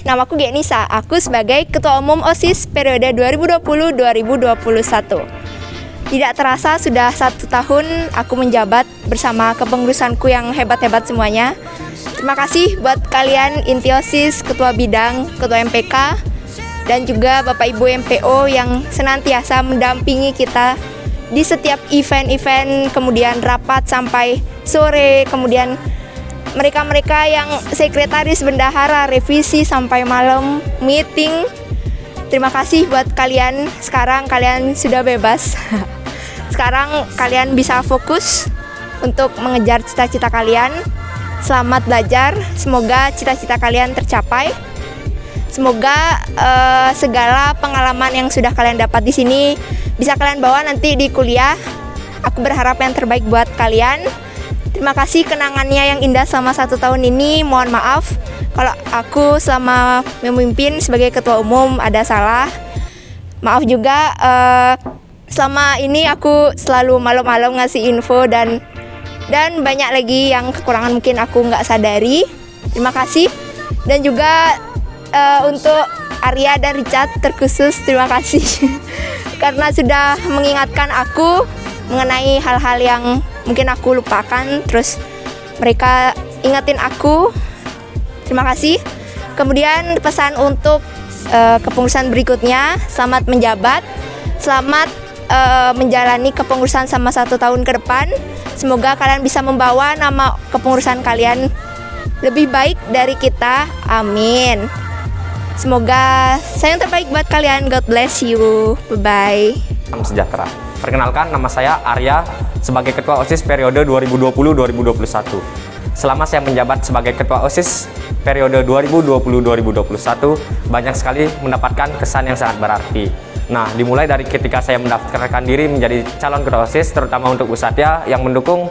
Namaku Genisa, aku sebagai Ketua Umum OSIS periode 2020-2021. Tidak terasa sudah 1 tahun aku menjabat bersama kepengurusanku yang hebat-hebat semuanya. Terima kasih buat kalian inti OSIS, Ketua Bidang, Ketua MPK, dan juga Bapak Ibu MPO yang senantiasa mendampingi kita di setiap event-event, kemudian rapat sampai sore, kemudian mereka-mereka yang sekretaris bendahara, revisi sampai malam, meeting. Terima kasih buat kalian. Sekarang kalian sudah bebas. Sekarang kalian bisa fokus untuk mengejar cita-cita kalian. Selamat belajar. Semoga cita-cita kalian tercapai. Semoga segala pengalaman yang sudah kalian dapat di sini bisa kalian bawa nanti di kuliah. Aku berharap yang terbaik buat kalian. Terima kasih kenangannya yang indah selama 1 tahun ini. Mohon maaf kalau aku selama memimpin sebagai ketua umum ada salah. Maaf juga selama ini aku selalu malam-malam ngasih info dan banyak lagi yang kekurangan mungkin aku nggak sadari. Terima kasih. Dan juga untuk Arya dan Richard terkhusus terima kasih karena sudah mengingatkan aku mengenai hal-hal yang mungkin aku lupakan, terus mereka ingetin aku. Terima kasih. Kemudian pesan untuk kepengurusan berikutnya, selamat menjabat, selamat menjalani kepengurusan selama 1 tahun ke depan. Semoga kalian bisa membawa nama kepengurusan kalian lebih baik dari kita. Amin. Semoga saya yang terbaik buat kalian. God bless you. Bye-bye. Salam sejahtera. Perkenalkan, nama saya Arya sebagai Ketua OSIS periode 2020-2021. Selama saya menjabat sebagai Ketua OSIS periode 2020-2021, banyak sekali mendapatkan kesan yang sangat berarti. Nah, dimulai dari ketika saya mendaftarkan diri menjadi calon Ketua OSIS, terutama untuk Bu Satya yang mendukung,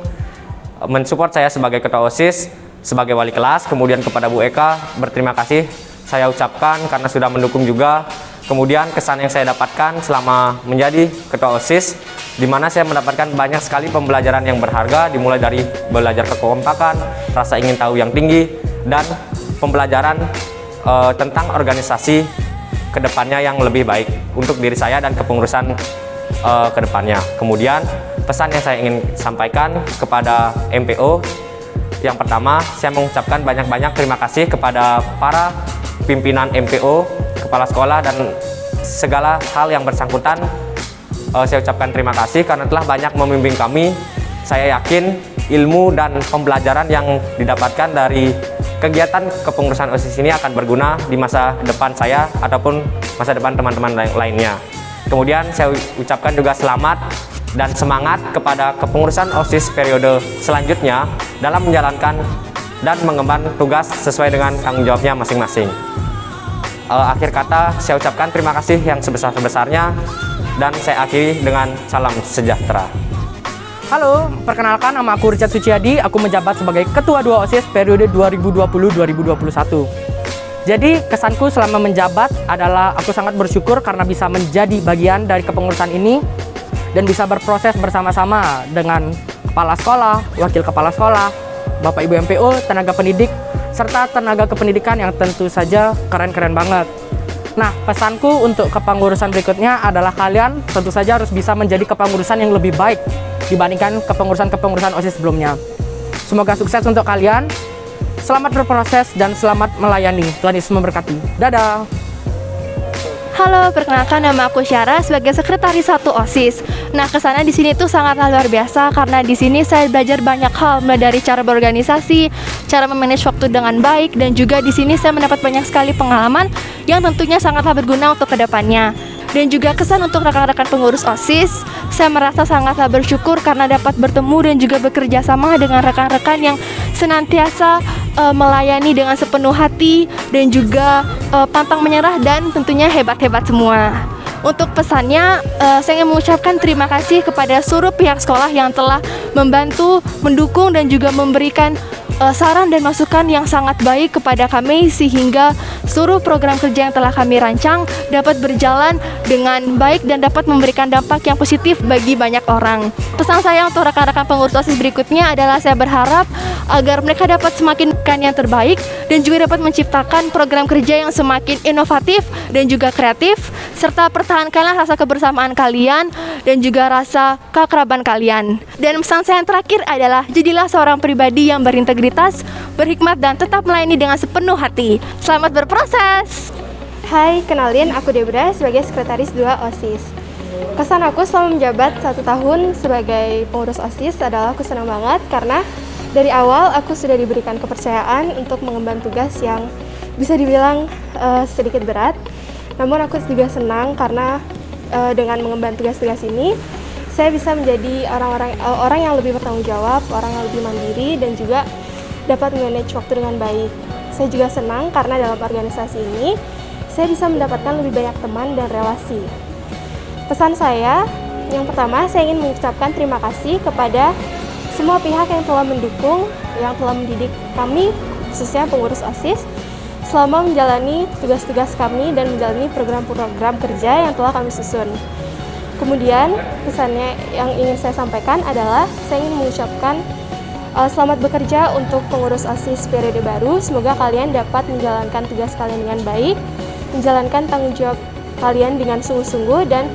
mensupport saya sebagai Ketua OSIS, sebagai wali kelas, kemudian kepada Bu Eka, berterima kasih saya ucapkan karena sudah mendukung juga. Kemudian kesan yang saya dapatkan selama menjadi Ketua OSIS, di mana saya mendapatkan banyak sekali pembelajaran yang berharga, dimulai dari belajar kekompakan, rasa ingin tahu yang tinggi, dan pembelajaran tentang organisasi kedepannya yang lebih baik untuk diri saya dan kepengurusan kedepannya. Kemudian pesan yang saya ingin sampaikan kepada MPO, yang pertama saya mengucapkan banyak-banyak terima kasih kepada para pimpinan MPO, kepala sekolah, dan segala hal yang bersangkutan. Saya ucapkan terima kasih karena telah banyak membimbing kami. Saya yakin ilmu dan pembelajaran yang didapatkan dari kegiatan kepengurusan OSIS ini akan berguna di masa depan saya ataupun masa depan teman-teman lainnya. Kemudian saya ucapkan juga selamat dan semangat kepada kepengurusan OSIS periode selanjutnya dalam menjalankan dan mengemban tugas sesuai dengan tanggung jawabnya masing-masing. Akhir kata, saya ucapkan terima kasih yang sebesar-besarnya dan saya akhiri dengan salam sejahtera. Halo, perkenalkan nama aku Richard Suciadi, aku menjabat sebagai Ketua 2 OSIS periode 2020-2021. Jadi kesanku selama menjabat adalah aku sangat bersyukur karena bisa menjadi bagian dari kepengurusan ini dan bisa berproses bersama-sama dengan kepala sekolah, wakil kepala sekolah, Bapak Ibu MPO, tenaga pendidik, serta tenaga kependidikan yang tentu saja keren-keren banget. Nah, pesanku untuk kepengurusan berikutnya adalah kalian tentu saja harus bisa menjadi kepengurusan yang lebih baik dibandingkan kepengurusan OSIS sebelumnya. Semoga sukses untuk kalian, selamat berproses dan selamat melayani. Tuhan Yesus memberkati. Dadah! Halo, perkenalkan nama aku Syara sebagai sekretaris 1 OSIS. Nah, kesannya di sini tuh sangatlah luar biasa karena di sini saya belajar banyak hal, mulai dari cara berorganisasi, cara memanage waktu dengan baik, dan juga di sini saya mendapat banyak sekali pengalaman yang tentunya sangatlah berguna untuk kedepannya. Dan juga kesan untuk rekan-rekan pengurus OSIS, saya merasa sangatlah bersyukur karena dapat bertemu dan juga bekerja sama dengan rekan-rekan yang senantiasa melayani dengan sepenuh hati dan juga pantang menyerah dan tentunya hebat-hebat semua. Untuk pesannya, saya ingin mengucapkan terima kasih kepada seluruh pihak sekolah yang telah membantu, mendukung, dan juga memberikan saran dan masukan yang sangat baik kepada kami sehingga seluruh program kerja yang telah kami rancang dapat berjalan dengan baik dan dapat memberikan dampak yang positif bagi banyak orang. Pesan saya untuk rekan-rekan pengurus OSIS berikutnya adalah saya berharap agar mereka dapat semakin memberikan yang terbaik dan juga dapat menciptakan program kerja yang semakin inovatif dan juga kreatif, serta pertahankanlah rasa kebersamaan kalian dan juga rasa keakraban kalian. Dan pesan saya yang terakhir adalah jadilah seorang pribadi yang berintegritas, berhikmat, dan tetap melayani dengan sepenuh hati. Selamat berproses. Hai, kenalin aku Debra sebagai Sekretaris 2 OSIS. Kesan aku selama menjabat 1 tahun sebagai pengurus OSIS adalah aku senang banget karena dari awal aku sudah diberikan kepercayaan untuk mengemban tugas yang bisa dibilang sedikit berat. Namun aku juga senang karena dengan mengemban tugas-tugas ini saya bisa menjadi orang yang lebih bertanggung jawab, orang yang lebih mandiri, dan juga dapat manage waktu dengan baik. Saya juga senang karena dalam organisasi ini saya bisa mendapatkan lebih banyak teman dan relasi. Pesan saya, yang pertama saya ingin mengucapkan terima kasih kepada semua pihak yang telah mendukung, yang telah mendidik kami, khususnya pengurus OSIS, selama menjalani tugas-tugas kami dan menjalani program-program kerja yang telah kami susun. Kemudian, pesannya yang ingin saya sampaikan adalah saya ingin mengucapkan selamat bekerja untuk pengurus OSIS periode baru. Semoga kalian dapat menjalankan tugas kalian dengan baik, menjalankan tanggung jawab kalian dengan sungguh-sungguh, dan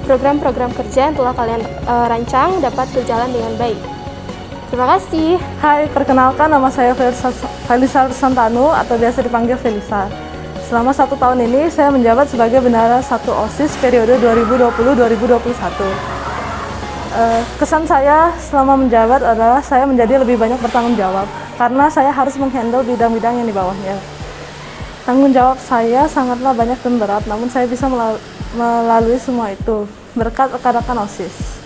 program-program kerja yang telah kalian rancang dapat berjalan dengan baik. Terima kasih. Hai, perkenalkan nama saya Felisa Santanu atau biasa dipanggil Felisa. Selama 1 tahun ini saya menjabat sebagai bendahara 1 OSIS periode 2020-2021. Kesan saya selama menjabat adalah saya menjadi lebih banyak bertanggung jawab karena saya harus menghandle bidang-bidang yang di bawahnya. Tanggung jawab saya sangatlah banyak dan berat, namun saya bisa melalui semua itu berkat rekan-rekan OSIS.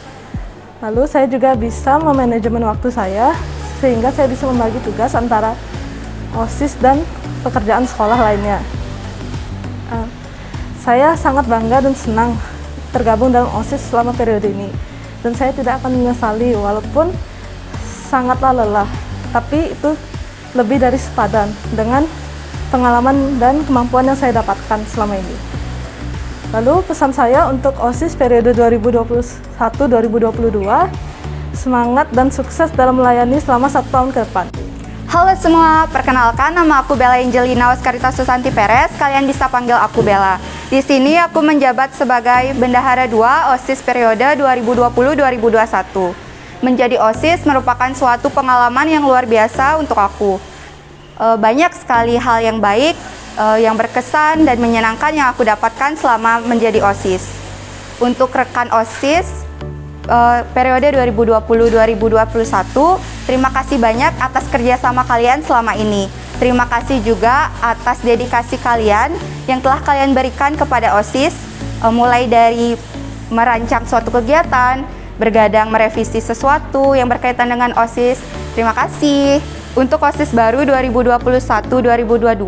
Lalu saya juga bisa memanajemen waktu saya sehingga saya bisa membagi tugas antara OSIS dan pekerjaan sekolah lainnya. Saya sangat bangga dan senang tergabung dalam OSIS selama periode ini, dan saya tidak akan menyesali walaupun sangatlah lelah, tapi itu lebih dari sepadan dengan pengalaman dan kemampuan yang saya dapatkan selama ini. Lalu pesan saya untuk OSIS periode 2021-2022, semangat dan sukses dalam melayani selama 1 tahun ke depan. Halo semua, perkenalkan nama aku Bella Angelina Oscarita Susanti Perez, kalian bisa panggil aku Bella. Di sini aku menjabat sebagai Bendahara 2 OSIS periode 2020-2021. Menjadi OSIS merupakan suatu pengalaman yang luar biasa untuk aku. Banyak sekali hal yang baik, yang berkesan dan menyenangkan yang aku dapatkan selama menjadi OSIS. Untuk rekan OSIS periode 2020-2021, terima kasih banyak atas kerjasama kalian selama ini. Terima kasih juga atas dedikasi kalian yang telah kalian berikan kepada OSIS, mulai dari merancang suatu kegiatan, bergadang merevisi sesuatu yang berkaitan dengan OSIS. Terima kasih. Untuk OSIS baru 2021-2022,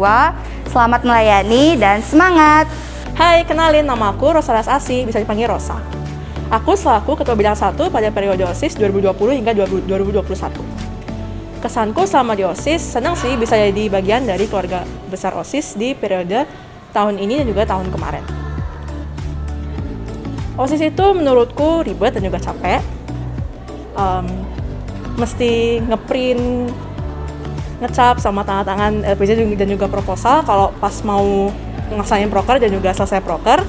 selamat melayani dan semangat. Hai, kenalin nama aku Rosa Asih, bisa dipanggil Rosa. Aku selaku Ketua Bidang 1 pada periode OSIS 2020 hingga 2021. Kesanku selama di OSIS, senang sih bisa jadi bagian dari keluarga besar OSIS di periode tahun ini dan juga tahun kemarin. OSIS itu menurutku ribet dan juga capek. Mesti ngeprint, ngecap sama tanda tangan LPJ dan juga proposal kalau pas mau ngelaksanain proker dan juga selesai proker.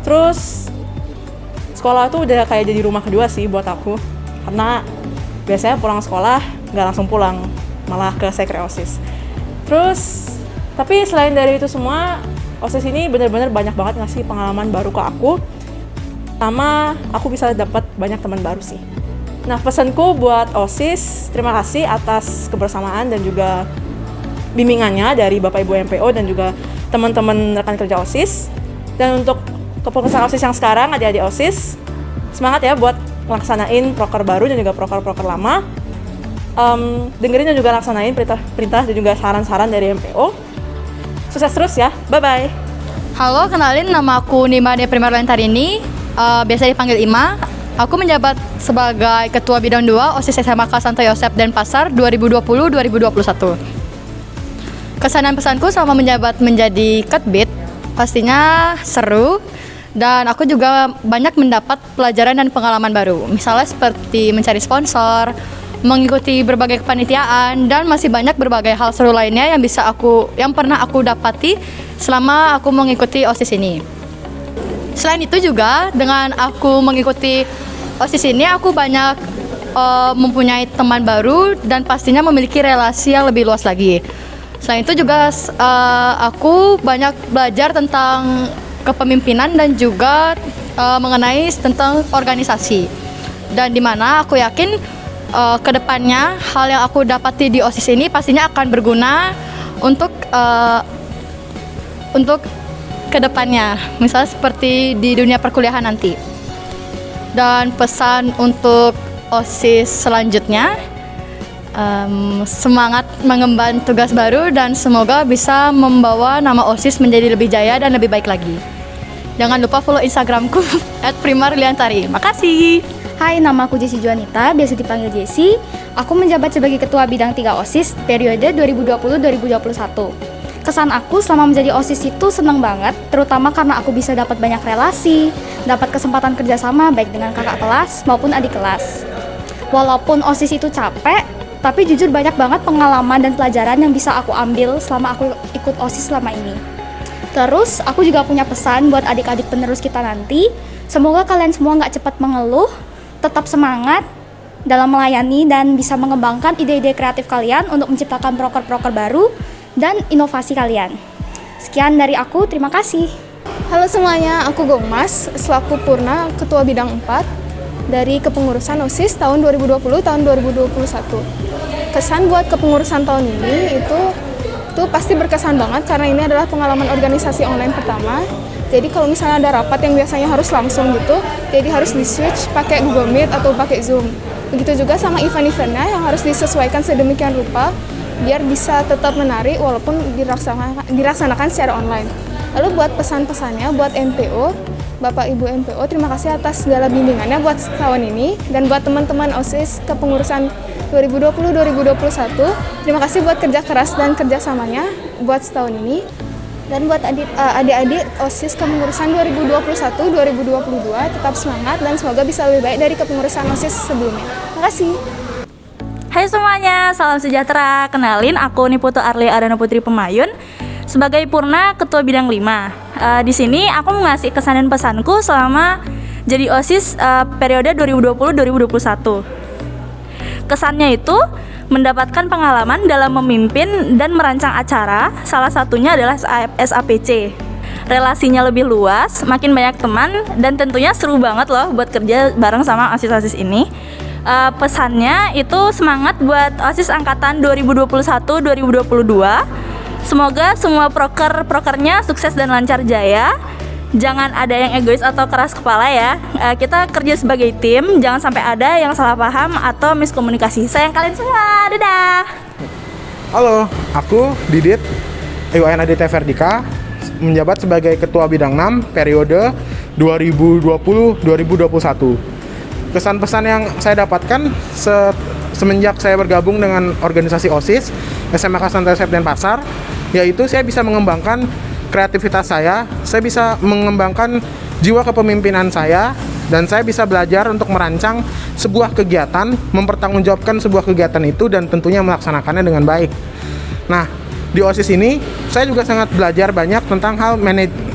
Terus sekolah tuh udah kayak jadi rumah kedua sih buat aku, karena biasanya pulang sekolah nggak langsung pulang, malah ke sekre OSIS. Terus tapi selain dari itu semua, OSIS ini benar-benar banyak banget ngasih pengalaman baru ke aku, sama aku bisa dapat banyak teman baru sih. Nah, pesanku buat OSIS, terima kasih atas kebersamaan dan juga bimbingannya dari Bapak Ibu MPO dan juga teman-teman rekan kerja OSIS. Dan untuk kepengurusan OSIS yang sekarang, adik-adik OSIS, semangat ya buat melaksanain proker baru dan juga proker-proker lama. Dengerin dan juga laksanain perintah dan juga saran-saran dari MPO. Sukses terus ya, bye-bye. Halo, kenalin nama aku Nima Primarlentarini, biasa dipanggil Ima. Aku menjabat sebagai Ketua Bidang 2 OSIS SMK Santo Yosep Denpasar 2020-2021. Kesan dan pesanku selama menjabat menjadi Ketbid pastinya seru dan aku juga banyak mendapat pelajaran dan pengalaman baru. Misalnya seperti mencari sponsor, mengikuti berbagai kepanitiaan dan masih banyak berbagai hal seru lainnya yang pernah aku dapati selama aku mengikuti OSIS ini. Selain itu juga dengan aku mengikuti OSIS ini aku banyak mempunyai teman baru dan pastinya memiliki relasi yang lebih luas lagi. Selain itu juga aku banyak belajar tentang kepemimpinan dan juga mengenai tentang organisasi. Dan di mana aku yakin kedepannya hal yang aku dapati di OSIS ini pastinya akan berguna untuk kedepannya, misalnya seperti di dunia perkuliahan nanti. Dan pesan untuk OSIS selanjutnya, semangat mengemban tugas baru dan semoga bisa membawa nama OSIS menjadi lebih jaya dan lebih baik lagi. Jangan lupa follow Instagramku @primarliantari. Makasih. Hai, nama aku Jessi Juanita, biasa dipanggil Jessi. Aku menjabat sebagai Ketua Bidang 3 OSIS periode 2020-2021. Kesan aku selama menjadi OSIS itu senang banget, terutama karena aku bisa dapat banyak relasi, dapat kesempatan kerjasama baik dengan kakak kelas maupun adik kelas. Walaupun OSIS itu capek, tapi jujur banyak banget pengalaman dan pelajaran yang bisa aku ambil selama aku ikut OSIS selama ini. Terus, aku juga punya pesan buat adik-adik penerus kita nanti. Semoga kalian semua nggak cepat mengeluh, tetap semangat dalam melayani dan bisa mengembangkan ide-ide kreatif kalian untuk menciptakan proker-proker baru dan inovasi kalian. Sekian dari aku, terima kasih. Halo semuanya, aku Gomas, selaku Purna, Ketua Bidang 4 dari Kepengurusan OSIS tahun 2020 tahun 2021. Kesan buat kepengurusan tahun ini itu pasti berkesan banget karena ini adalah pengalaman organisasi online pertama. Jadi kalau misalnya ada rapat yang biasanya harus langsung gitu, jadi harus di-switch pakai Google Meet atau pakai Zoom. Begitu juga sama event-eventnya yang harus disesuaikan sedemikian rupa biar bisa tetap menarik walaupun dilaksanakan secara online. Lalu buat pesan-pesannya buat MPO, Bapak Ibu MPO, terima kasih atas segala bimbingannya buat tahun ini. Dan buat teman-teman OSIS kepengurusan 2020-2021, terima kasih buat kerja keras dan kerjasamanya buat setahun ini. Dan buat adik-adik OSIS kepengurusan 2021-2022, tetap semangat dan semoga bisa lebih baik dari kepengurusan OSIS sebelumnya. Terima kasih. Hai semuanya, salam sejahtera. Kenalin, aku Niputu Arli Adana Putri Pemayun sebagai Purna Ketua Bidang 5. Di sini aku mengasih kesan dan pesanku selama jadi OSIS periode 2020-2021. Kesannya itu mendapatkan pengalaman dalam memimpin dan merancang acara, salah satunya adalah SAPC. Relasinya lebih luas, makin banyak teman, dan tentunya seru banget loh buat kerja bareng sama OSIS-OSIS ini. Pesannya itu semangat buat OSIS Angkatan 2021-2022. Semoga semua prokernya sukses dan lancar jaya. Jangan ada yang egois atau keras kepala ya. Kita kerja sebagai tim, jangan sampai ada yang salah paham atau miskomunikasi. Sayang kalian semua, dadah. Halo, aku Didit Iwan Aditya Ferdika, menjabat sebagai Ketua Bidang 6 periode 2020-2021. Kesan-pesan yang saya dapatkan semenjak saya bergabung dengan organisasi OSIS SMK Santai Sep Denpasar, yaitu saya bisa mengembangkan kreativitas saya bisa mengembangkan jiwa kepemimpinan saya, dan saya bisa belajar untuk merancang sebuah kegiatan, mempertanggungjawabkan sebuah kegiatan itu, dan tentunya melaksanakannya dengan baik. Nah, di OSIS ini saya juga sangat belajar banyak tentang hal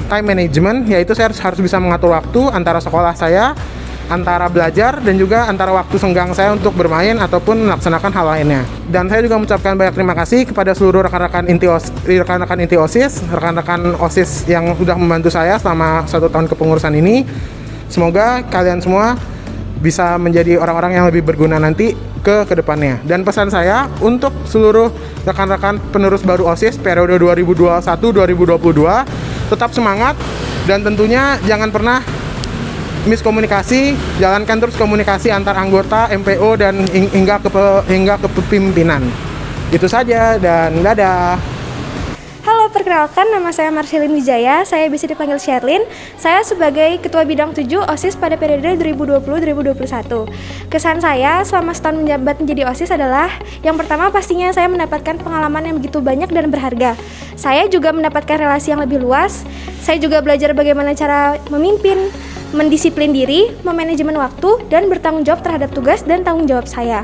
time management, yaitu saya harus bisa mengatur waktu antara sekolah saya, antara belajar, dan juga antara waktu senggang saya untuk bermain ataupun melaksanakan hal lainnya. Dan saya juga mengucapkan banyak terima kasih kepada seluruh rekan-rekan inti OSIS, rekan-rekan OSIS yang sudah membantu saya selama 1 tahun kepengurusan ini. Semoga kalian semua bisa menjadi orang-orang yang lebih berguna nanti ke depannya. Dan pesan saya untuk seluruh rekan-rekan penerus baru OSIS periode 2021-2022, tetap semangat dan tentunya jangan pernah miskomunikasi, jalankan terus komunikasi antar anggota MPO dan hingga ke kepemimpinan. Itu saja dan dadah. Halo perkenalkan nama saya Marcelin Wijaya, saya bisa dipanggil Sherlyn. Saya sebagai Ketua Bidang 7 OSIS pada periode 2020-2021. Kesan saya selama setahun menjabat menjadi OSIS adalah yang pertama pastinya saya mendapatkan pengalaman yang begitu banyak dan berharga. Saya juga mendapatkan relasi yang lebih luas. Saya juga belajar bagaimana cara memimpin, mendisiplin diri, memanajemen waktu, dan bertanggung jawab terhadap tugas dan tanggung jawab saya.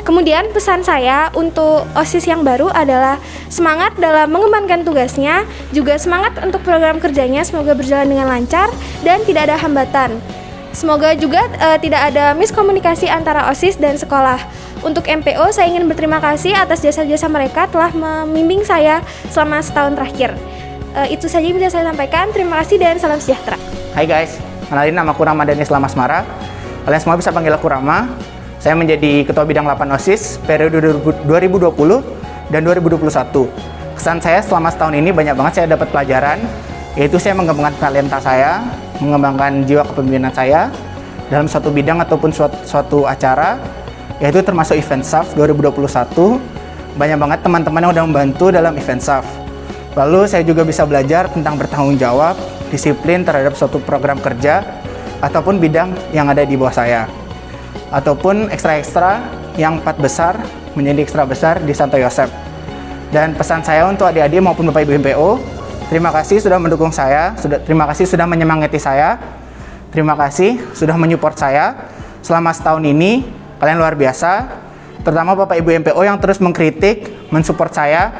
Kemudian pesan saya untuk OSIS yang baru adalah semangat dalam mengembangkan tugasnya, juga semangat untuk program kerjanya semoga berjalan dengan lancar dan tidak ada hambatan. Semoga juga tidak ada miskomunikasi antara OSIS dan sekolah. Untuk MPO, saya ingin berterima kasih atas jasa-jasa mereka telah membimbing saya selama setahun terakhir. Itu saja yang bisa saya sampaikan. Terima kasih dan salam sejahtera. Hai guys, kenalin nama aku Ramadhani Slamasmara. Kalian semua bisa panggil aku Rama. Saya menjadi Ketua Bidang 8 OSIS periode 2020 dan 2021. Kesan saya selama setahun ini banyak banget saya dapat pelajaran, yaitu saya mengembangkan talenta saya, mengembangkan jiwa kepemimpinan saya dalam suatu bidang ataupun suatu acara, yaitu termasuk Event Staff 2021. Banyak banget teman-teman yang udah membantu dalam Event Staff. Lalu saya juga bisa belajar tentang bertanggung jawab, disiplin terhadap suatu program kerja ataupun bidang yang ada di bawah saya, ataupun ekstra-ekstra yang 4 besar menjadi ekstra besar di Santo Yosep. Dan pesan saya untuk adik-adik maupun Bapak Ibu MPO, terima kasih sudah mendukung saya, terima kasih sudah menyemangati saya, terima kasih sudah menyupport saya selama setahun ini. Kalian luar biasa, terutama Bapak Ibu MPO yang terus mengkritik, mensupport saya,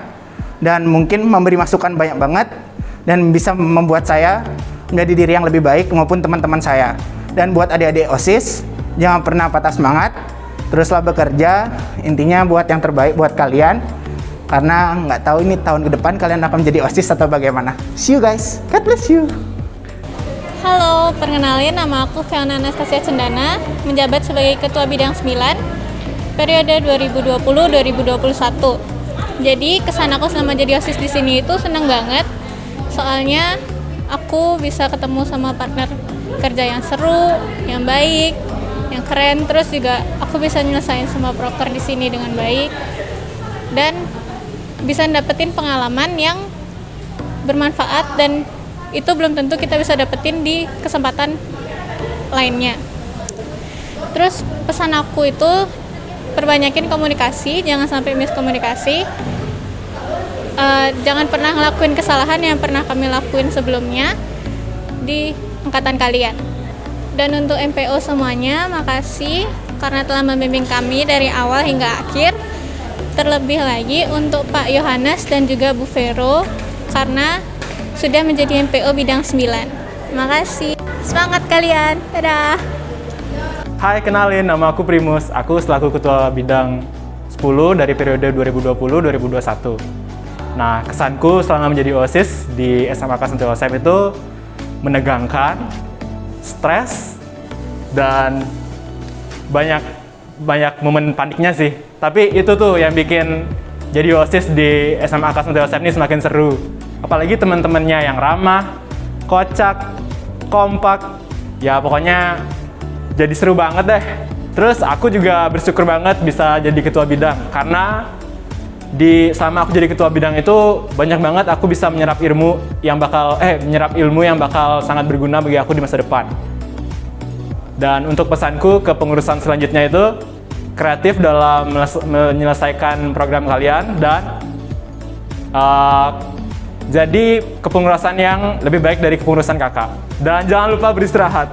dan mungkin memberi masukan banyak banget dan bisa membuat saya menjadi diri yang lebih baik maupun teman-teman saya. Dan buat adik-adik OSIS, jangan pernah patah semangat, teruslah bekerja, intinya buat yang terbaik buat kalian, karena nggak tahu ini tahun ke depan kalian akan menjadi OSIS atau bagaimana. See you guys, God bless you. Halo, perkenalin nama aku Fiona Anastasia Cendana, menjabat sebagai Ketua Bidang 9, periode 2020-2021. Jadi kesan aku selama jadi OSIS di sini itu seneng banget, soalnya aku bisa ketemu sama partner kerja yang seru, yang baik, yang keren, terus juga aku bisa nyelesain semua proker di sini dengan baik dan bisa dapetin pengalaman yang bermanfaat, dan itu belum tentu kita bisa dapetin di kesempatan lainnya. Terus pesan aku itu perbanyakin komunikasi, jangan sampai miskomunikasi. Jangan pernah ngelakuin kesalahan yang pernah kami lakuin sebelumnya di angkatan kalian. Dan untuk MPO semuanya, makasih karena telah membimbing kami dari awal hingga akhir. Terlebih lagi untuk Pak Yohanes dan juga Bu Vero karena sudah menjadi MPO Bidang 9. Makasih. Semangat kalian. Dadah. Hai, kenalin nama aku Primus. Aku selaku Ketua Bidang 10 dari periode 2020-2021. Nah, kesanku selama menjadi OSIS di SMAK Santo Yosep itu menegangkan, stres, dan banyak momen paniknya sih. Tapi itu tuh yang bikin jadi OSIS di SMAK Santo Yosep ini semakin seru. Apalagi teman-temannya yang ramah, kocak, kompak, ya pokoknya jadi seru banget deh. Terus aku juga bersyukur banget bisa jadi ketua bidang, karena selama aku jadi ketua bidang itu banyak banget aku bisa menyerap ilmu yang bakal sangat berguna bagi aku di masa depan. Dan untuk pesanku ke pengurusan selanjutnya itu kreatif dalam menyelesaikan program kalian dan jadi kepengurusan yang lebih baik dari kepengurusan kakak. Dan jangan lupa beristirahat.